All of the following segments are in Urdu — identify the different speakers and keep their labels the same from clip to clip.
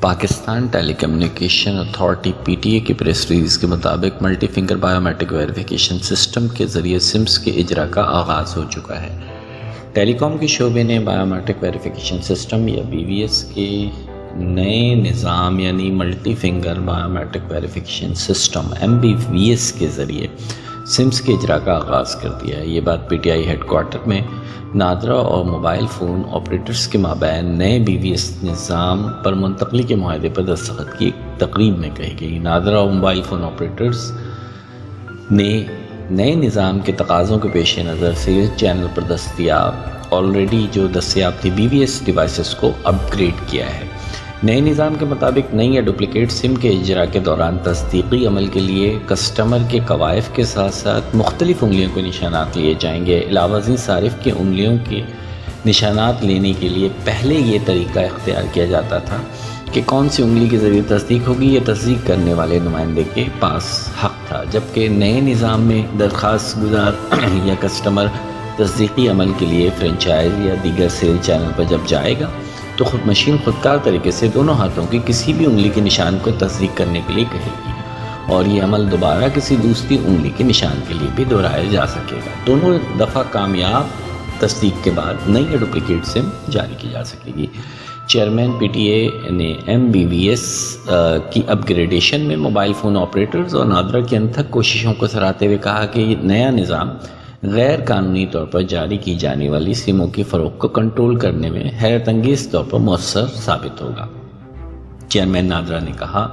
Speaker 1: Pakistan telecommunication authority P T A کی پریس ریلیز کے مطابق multi finger biometric verification system کے ذریعے سمز کے اجرا کا آغاز ہو چکا ہے۔ ٹیلی کام کے شعبے نے بائیو میٹرک ویریفیکیشن سسٹم یا بی وی ایس کے نئے نظام یعنی multi finger biometric verification system MBVS کے ذریعے سمز کے اجرا کا آغاز کر دیا ہے۔ یہ بات P T I had quarter میں نادرا اور موبائل فون آپریٹرز کے مابین نئے BVS نظام پر منتقلی کے معاہدے پر دستخط کی ایک تقریب میں کہی گئی۔ نادرا اور موبائل فون آپریٹرز نے نئے نظام کے تقاضوں کے پیش نظر سیلز چینل پر آلریڈی جو دستیاب تھی BVS ڈیوائسز کو اپ گریڈ کیا ہے۔ نئے نظام کے مطابق نئی یا ڈپلیکیٹ سم کے اجرا کے دوران تصدیقی عمل کے لیے کسٹمر کے کوائف کے ساتھ ساتھ مختلف انگلیوں کے نشانات لیے جائیں گے۔ علاوہ ازیں صارف کے انگلیوں کے نشانات لینے کے لیے پہلے یہ طریقہ اختیار کیا جاتا تھا کہ کون سی انگلی کے ذریعے تصدیق ہوگی یہ تصدیق کرنے والے نمائندے کے پاس حق تھا، جبکہ نئے نظام میں درخواست گزار یا کسٹمر تصدیقی عمل کے لیے فرنچائز یا دیگر سیل چینل پر جب جائے گا تو مشین خودکار طریقے سے دونوں ہاتھوں کی کسی بھی انگلی کے نشان کو تصدیق کرنے کے لیے کہے گی اور یہ عمل دوبارہ کسی دوسری انگلی کے نشان کے لیے بھی دہرایا جا سکے گا۔ دونوں دفعہ کامیاب تصدیق کے بعد نئی یا ڈپلیکیٹ سم جاری کی جا سکے گی۔ چیئرمین PTA نے MBVS کی اپ گریڈیشن میں موبائل فون آپریٹرز اور نادرا کی انتھک کوششوں کو سراہتے ہوئے کہا کہ یہ نیا نظام غیر قانونی طور پر جاری کی جانے والی سموں کی فروخت کو کنٹرول کرنے میں حیرت انگیز طور پر مؤثر ثابت ہوگا۔ چیئرمین نادرا نے کہا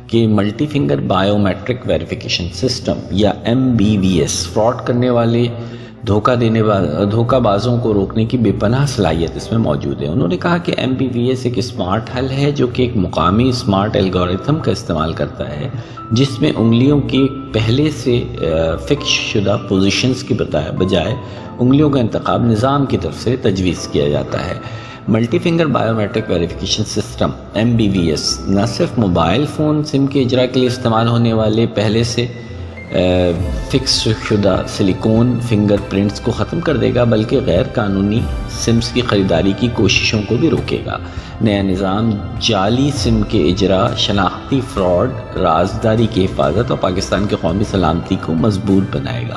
Speaker 1: کہ multi finger biometric verification system یا MBVS فراڈ کرنے والے دھوکہ بازوں کو روکنے کی بے پناہ صلاحیت اس میں موجود ہے۔ انہوں نے کہا کہ MBVS ایک اسمارٹ حل ہے جو کہ ایک مقامی اسمارٹ الگوریتھم کا استعمال کرتا ہے جس میں انگلیوں کی پہلے سے فکس شدہ پوزیشنز کی بجائے انگلیوں کا انتخاب نظام کی طرف سے تجویز کیا جاتا ہے۔ Multi finger biometric verification system MBVS نہ صرف موبائل فون سم کے اجرا کے لیے استعمال ہونے والے پہلے سے فکس شدہ سلیکون فنگر پرنٹس کو ختم کر دے گا بلکہ غیر قانونی سمز کی خریداری کی کوششوں کو بھی روکے گا۔ نیا نظام جعلی سم کے اجرا، شناختی فراڈ، رازداری کی حفاظت اور پاکستان کی قومی سلامتی کو مضبوط بنائے گا۔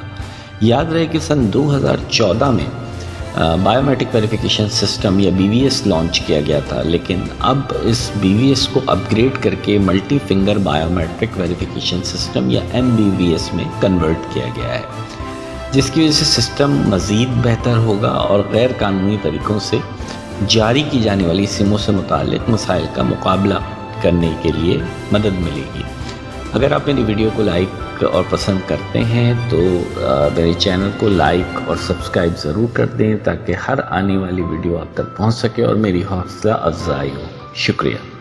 Speaker 1: یاد رہے کہ سن 2014 میں بائیو میٹرک ویریفیکیشن سسٹم یا BVS لانچ کیا گیا تھا، لیکن اب اس BVS کو اپ گریڈ کر کے multi finger biometric verification system یا MBVS میں کنورٹ کیا گیا ہے، جس کی وجہ سے سسٹم مزید بہتر ہوگا اور غیر قانونی طریقوں سے جاری کی جانے والی سموں سے متعلق مسائل کا مقابلہ کرنے کے لیے مدد ملے گی۔ اگر آپ میری ویڈیو کو لائک اور پسند کرتے ہیں تو میرے چینل کو لائک اور سبسکرائب ضرور کر دیں تاکہ ہر آنے والی ویڈیو آپ تک پہنچ سکے اور میری حوصلہ افزائی ہو۔ شکریہ۔